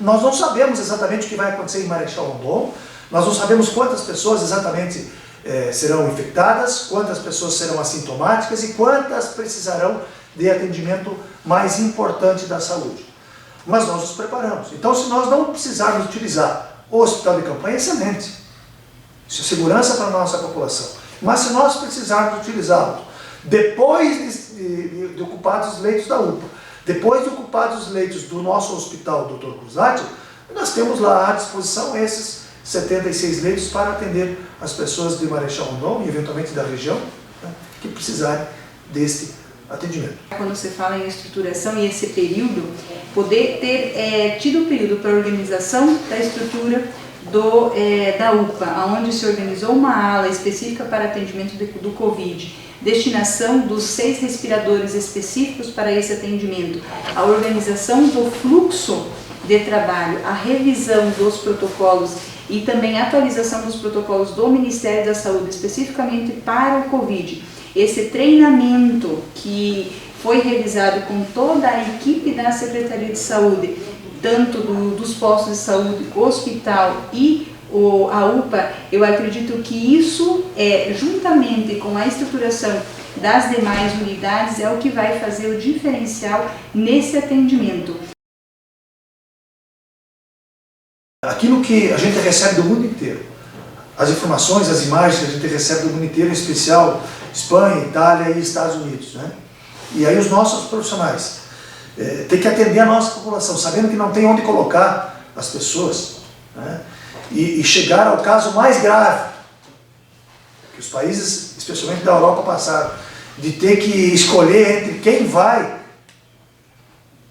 Nós não sabemos exatamente o que vai acontecer em Marechal Rondon, nós não sabemos quantas pessoas exatamente serão infectadas, quantas pessoas serão assintomáticas e quantas precisarão de atendimento mais importante da saúde. Mas nós nos preparamos. Então, se nós não precisarmos utilizar o hospital de campanha, é excelente. Isso é segurança para a nossa população. Mas se nós precisarmos utilizá-lo depois de ocupados os leitos da UPA, depois de ocupados os leitos do nosso hospital Dr. Cruzati, nós temos lá à disposição esses 76 leitos para atender as pessoas de Marechal Rondon e eventualmente da região, né, que precisarem deste atendimento. Quando você fala em estruturação e esse período, poder ter tido o período para a organização da estrutura da UPA, onde se organizou uma ala específica para atendimento do Covid, destinação dos 6 respiradores específicos para esse atendimento, a organização do fluxo de trabalho, a revisão dos protocolos e também a atualização dos protocolos do Ministério da Saúde, especificamente para o Covid. Esse treinamento que foi realizado com toda a equipe da Secretaria de Saúde, tanto dos postos de saúde, hospital e a UPA, eu acredito que isso, juntamente com a estruturação das demais unidades, é o que vai fazer o diferencial nesse atendimento. Aquilo que a gente recebe do mundo inteiro, as informações, as imagens que a gente recebe do mundo inteiro, em especial Espanha, Itália e Estados Unidos, né? E aí os nossos profissionais têm que atender a nossa população, sabendo que não tem onde colocar as pessoas, né? E chegar ao caso mais grave, que os países, especialmente da Europa, passaram, de ter que escolher entre quem vai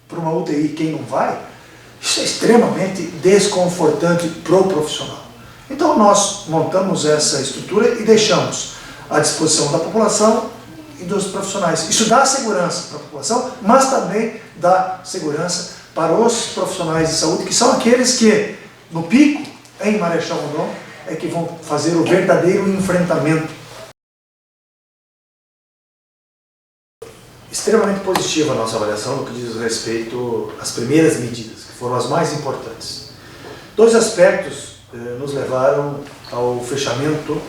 para uma UTI e quem não vai. Isso é extremamente desconfortante para o profissional. Então nós montamos essa estrutura e deixamos à disposição da população e dos profissionais. Isso dá segurança para a população, mas também dá segurança para os profissionais de saúde, que são aqueles que, no pico, em Marechal Rondon, é que vão fazer o verdadeiro enfrentamento. Extremamente positiva a nossa avaliação no que diz respeito às primeiras medidas, que foram as mais importantes. 2 aspectos nos levaram ao fechamento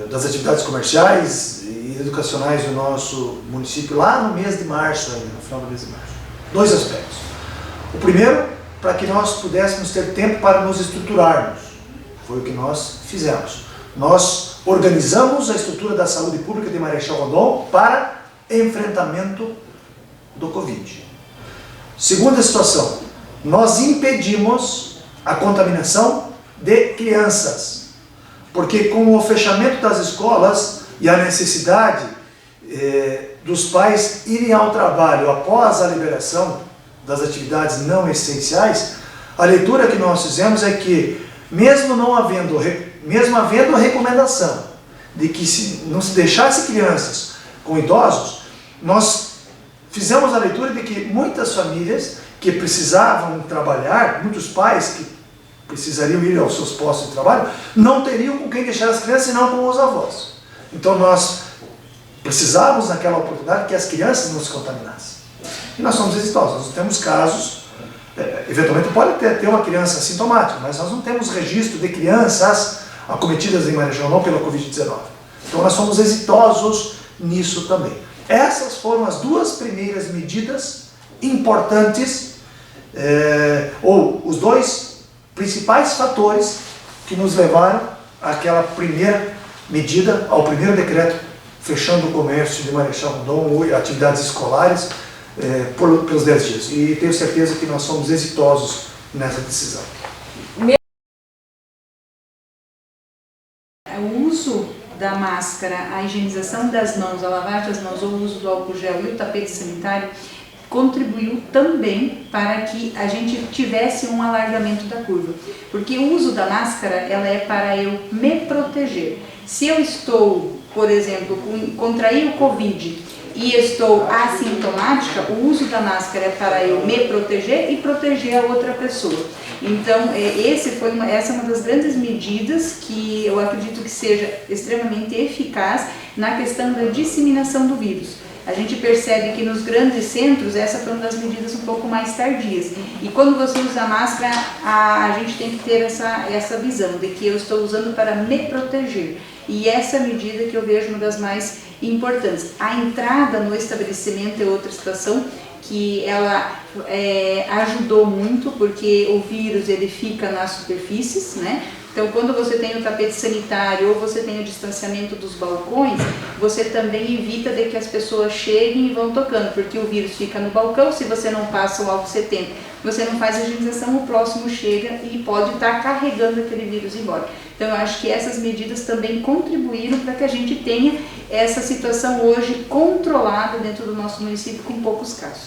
das atividades comerciais e educacionais do nosso município lá no mês de março, ainda, no final do mês de março. 2 aspectos. O primeiro, para que nós pudéssemos ter tempo para nos estruturarmos. Foi o que nós fizemos. Nós organizamos a estrutura da saúde pública de Marechal Rondon para enfrentamento do Covid. Segunda situação, nós impedimos a contaminação de crianças, porque com o fechamento das escolas e a necessidade dos pais irem ao trabalho após a liberação das atividades não essenciais, a leitura que nós fizemos é que, mesmo havendo a recomendação de que não se deixasse crianças com idosos, nós fizemos a leitura de que muitas famílias que precisavam trabalhar, muitos pais que precisariam ir aos seus postos de trabalho, não teriam com quem deixar as crianças, senão com os avós. Então nós precisávamos, naquela oportunidade, que as crianças não se contaminassem. E nós somos exitosos, nós temos casos, eventualmente pode ter uma criança assintomática, mas nós não temos registro de crianças acometidas em Marechal Rondon pela Covid-19. Então nós somos exitosos nisso também. Essas foram as 2 primeiras medidas importantes, ou os 2 principais fatores que nos levaram àquela primeira medida, ao primeiro decreto fechando o comércio de Marechal Rondon e atividades escolares pelos 10 dias. E tenho certeza que nós somos exitosos nessa decisão. O uso da máscara, a higienização das mãos, a lavagem das mãos, ou o uso do álcool gel e o tapete sanitário contribuiu também para que a gente tivesse um alargamento da curva. Porque o uso da máscara, ela é para eu me proteger. Se eu estou, por exemplo, contrair o Covid e estou assintomática, o uso da máscara é para eu me proteger e proteger a outra pessoa. Então, essa é uma das grandes medidas que eu acredito que seja extremamente eficaz na questão da disseminação do vírus. A gente percebe que nos grandes centros essa foi uma das medidas um pouco mais tardias. E quando você usa máscara, a gente tem que ter essa visão de que eu estou usando para me proteger. E essa medida que eu vejo uma das mais importantes. A entrada no estabelecimento é outra situação que ela ajudou muito, porque o vírus ele fica nas superfícies, né? Então, quando você tem o tapete sanitário ou você tem o distanciamento dos balcões, você também evita de que as pessoas cheguem e vão tocando, porque o vírus fica no balcão. Se você não passa o álcool 70, você não faz a higienização, o próximo chega e pode estar carregando aquele vírus embora. Então, eu acho que essas medidas também contribuíram para que a gente tenha essa situação hoje controlada dentro do nosso município com poucos casos.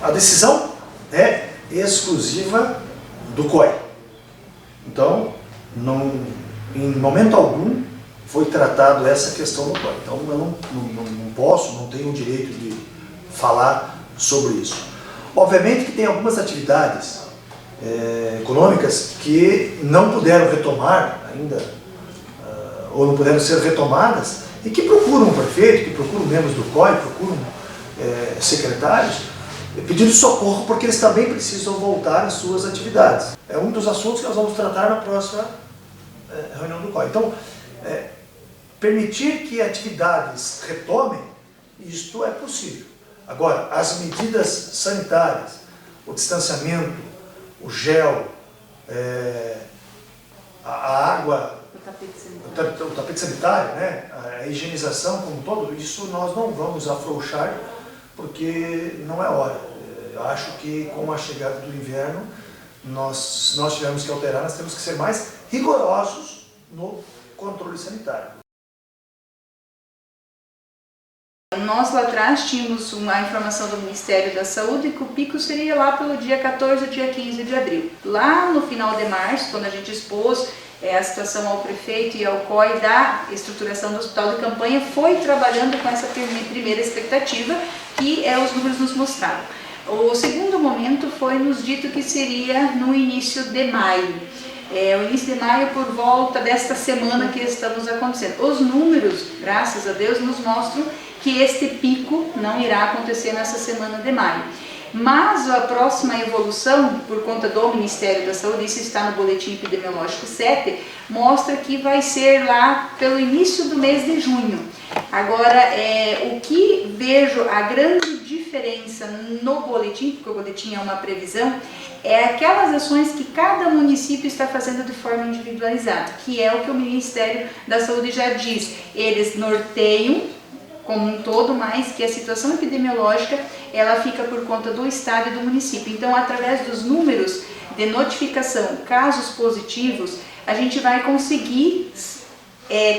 A decisão é exclusiva do COI. Então, em momento algum foi tratado essa questão do COI. Então, eu não tenho o direito de falar sobre isso. Obviamente que tem algumas atividades econômicas que não puderam retomar ainda, ou não puderam ser retomadas, e que procuram o prefeito, que procuram membros do COI, procuram secretários, pedindo socorro, porque eles também precisam voltar às suas atividades. É um dos assuntos que nós vamos tratar na próxima reunião do COI. Então, permitir que atividades retomem, isto é possível. Agora, as medidas sanitárias, o distanciamento, o gel, a água, o tapete sanitário, né? A higienização como um todo, isso nós não vamos afrouxar, porque não é hora. Eu acho que com a chegada do inverno, se nós tivermos que alterar, nós temos que ser mais rigorosos no controle sanitário. Nós lá atrás tínhamos uma informação do Ministério da Saúde que o pico seria lá pelo dia 14 ou dia 15 de abril. Lá no final de março, quando a gente expôs a situação ao prefeito e ao COI da estruturação do hospital de campanha, foi trabalhando com essa primeira expectativa que os números nos mostraram. O segundo momento foi nos dito que seria no início de maio. O início de maio por volta desta semana que estamos acontecendo. Os números, graças a Deus, nos mostram que este pico não irá acontecer nessa semana de maio. Mas a próxima evolução, por conta do Ministério da Saúde, isso está no Boletim Epidemiológico 7, mostra que vai ser lá pelo início do mês de junho. Agora, o que vejo a grande diferença no boletim, porque o boletim é uma previsão, é aquelas ações que cada município está fazendo de forma individualizada, que é o que o Ministério da Saúde já diz. Eles norteiam como um todo, mas que a situação epidemiológica ela fica por conta do estado e do município. Então, através dos números de notificação, casos positivos, a gente vai conseguir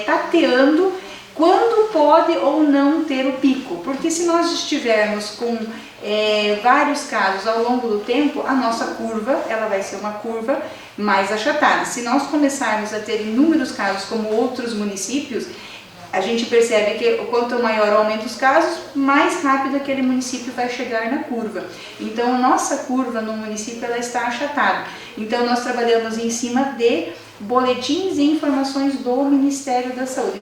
tateando quando pode ou não ter o pico, porque se nós estivermos com vários casos ao longo do tempo, a nossa curva ela vai ser uma curva mais achatada. Se nós começarmos a ter inúmeros casos como outros municípios, a gente percebe que quanto maior o aumento dos casos, mais rápido aquele município vai chegar na curva. Então, a nossa curva no município ela está achatada. Então, nós trabalhamos em cima de boletins e informações do Ministério da Saúde.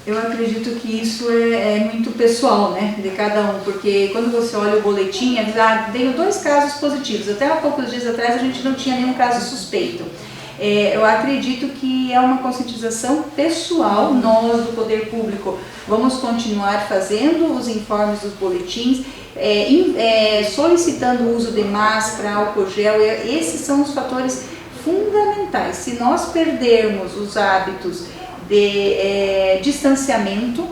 Eu acredito que isso é muito pessoal, né, de cada um, porque quando você olha o boletim, veio 2 casos positivos. Até há poucos dias atrás a gente não tinha nenhum caso suspeito. Eu acredito que é uma conscientização pessoal. Nós do Poder Público vamos continuar fazendo os informes dos boletins, solicitando o uso de máscara, álcool gel. Esses são os fatores fundamentais. Se nós perdermos os hábitos de distanciamento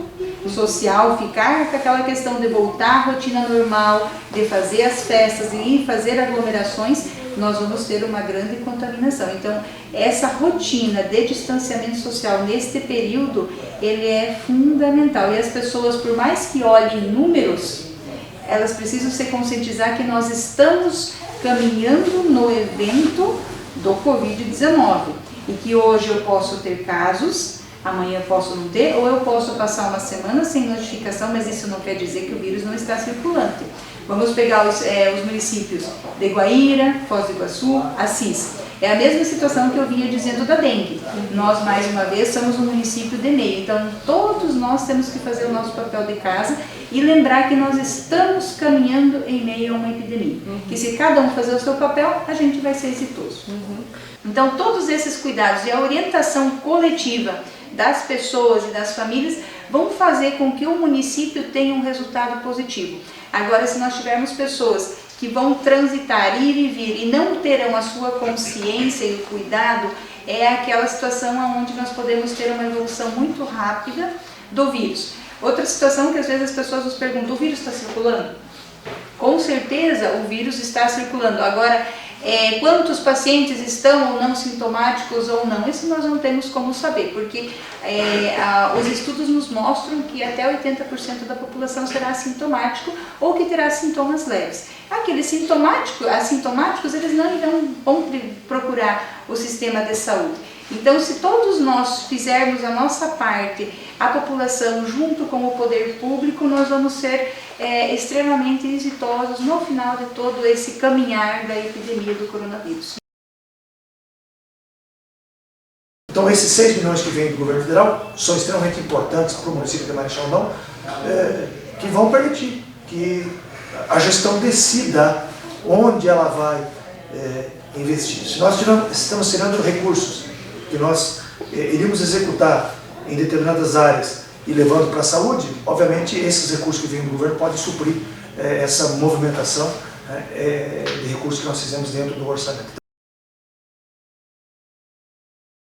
social, ficar com aquela questão de voltar à rotina normal, de fazer as festas e fazer aglomerações, nós vamos ter uma grande contaminação. Então, essa rotina de distanciamento social neste período, ele é fundamental. E as pessoas, por mais que olhem números, elas precisam se conscientizar que nós estamos caminhando no evento do Covid-19 e que hoje eu posso ter casos, amanhã eu posso não ter, ou eu posso passar uma semana sem notificação, mas isso não quer dizer que o vírus não está circulante. Vamos pegar os municípios de Guaíra, Foz do Iguaçu, Assis. É a mesma situação que eu vinha dizendo da dengue. Nós, mais uma vez, somos um município de meio, então todos nós temos que fazer o nosso papel de casa e lembrar que nós estamos caminhando em meio a uma epidemia. Que se cada um fazer o seu papel, a gente vai ser exitoso. Então todos esses cuidados e a orientação coletiva das pessoas e das famílias vão fazer com que o município tenha um resultado positivo. Agora, se nós tivermos pessoas que vão transitar, ir e vir, e não terão a sua consciência e o cuidado, é aquela situação onde nós podemos ter uma evolução muito rápida do vírus. Outra situação que às vezes as pessoas nos perguntam, o vírus está circulando? Com certeza o vírus está circulando. Agora, quantos pacientes estão ou não sintomáticos ou não, isso nós não temos como saber, porque os estudos nos mostram que até 80% da população será assintomático ou que terá sintomas leves. Aqueles assintomáticos, eles não vão procurar o sistema de saúde. Então, se todos nós fizermos a nossa parte, a população junto com o poder público, nós vamos ser extremamente exitosos no final de todo esse caminhar da epidemia do coronavírus. Então, esses 6 milhões que vêm do governo federal são extremamente importantes para o município de Marechal Rondon, que vão permitir que a gestão decida onde ela vai investir. Se nós estamos tirando recursos que nós iríamos executar em determinadas áreas e levando para a saúde, obviamente esses recursos que vêm do governo podem suprir essa movimentação de recursos que nós fizemos dentro do orçamento.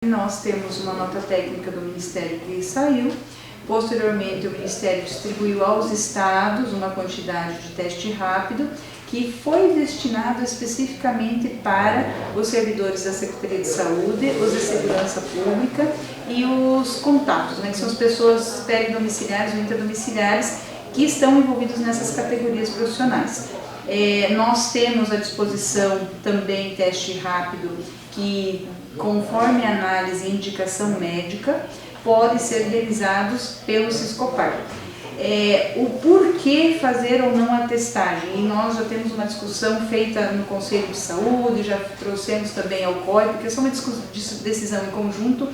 Nós temos uma nota técnica do Ministério que saiu. Posteriormente, o Ministério distribuiu aos estados uma quantidade de teste rápido que foi destinado especificamente para os servidores da Secretaria de Saúde, os de Segurança Pública e os contatos, que são as pessoas peridomiciliares ou interdomiciliares que estão envolvidos nessas categorias profissionais. Nós temos à disposição também teste rápido que, conforme análise e indicação médica, pode ser realizados pelo Siscopar. O porquê fazer ou não a testagem, e nós já temos uma discussão feita no Conselho de Saúde, já trouxemos também ao COI, porque é uma decisão em conjunto.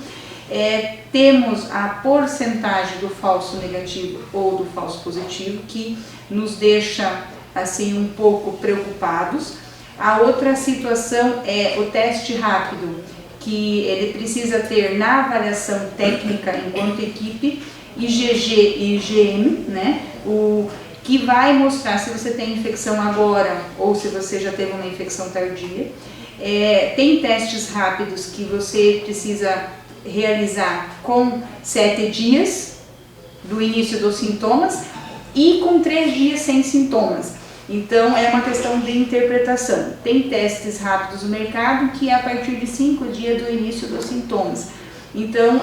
Temos a porcentagem do falso negativo ou do falso positivo, que nos deixa assim um pouco preocupados. A outra situação é o teste rápido, que ele precisa ter na avaliação técnica enquanto equipe, IgG e IgM, o que vai mostrar se você tem infecção agora ou se você já teve uma infecção tardia. Tem testes rápidos que você precisa realizar com 7 dias do início dos sintomas e com 3 dias sem sintomas. Então, é uma questão de interpretação. Tem testes rápidos no mercado que é a partir de 5 dias do início dos sintomas. Então,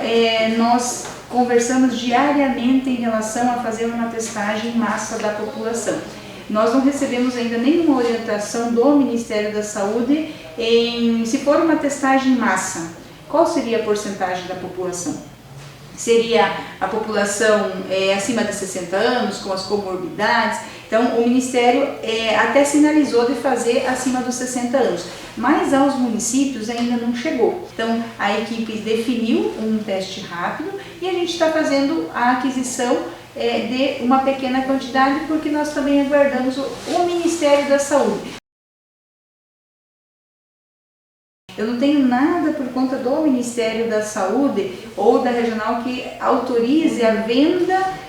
nós conversamos diariamente em relação a fazer uma testagem em massa da população. Nós não recebemos ainda nenhuma orientação do Ministério da Saúde se for uma testagem em massa, qual seria a porcentagem da população? Seria a população acima de 60 anos, com as comorbidades? Então, o Ministério até sinalizou de fazer acima dos 60 anos, mas aos municípios ainda não chegou. Então, a equipe definiu um teste rápido e a gente está fazendo a aquisição de uma pequena quantidade, porque nós também aguardamos o Ministério da Saúde. Eu não tenho nada por conta do Ministério da Saúde ou da regional que autorize a venda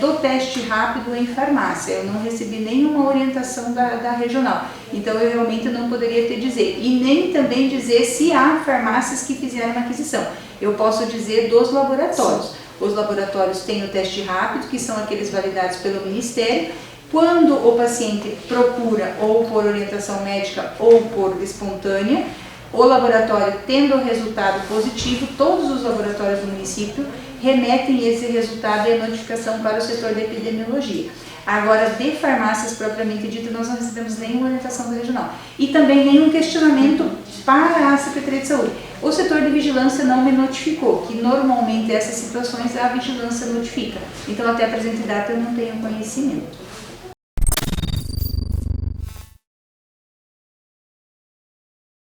do teste rápido em farmácia. Eu não recebi nenhuma orientação da regional, então eu realmente não poderia te dizer, e nem também dizer se há farmácias que fizeram a aquisição. Eu posso dizer dos laboratórios. Os laboratórios têm o teste rápido, que são aqueles validados pelo Ministério. Quando o paciente procura ou por orientação médica ou por espontânea, o laboratório tendo o resultado positivo, todos os laboratórios do município remetem esse resultado e a notificação para o setor da epidemiologia. Agora, de farmácias propriamente dito, nós não recebemos nenhuma orientação da regional e também nenhum questionamento para a Secretaria de Saúde. O setor de vigilância não me notificou, que normalmente essas situações a vigilância notifica. Então, até a presente data eu não tenho conhecimento.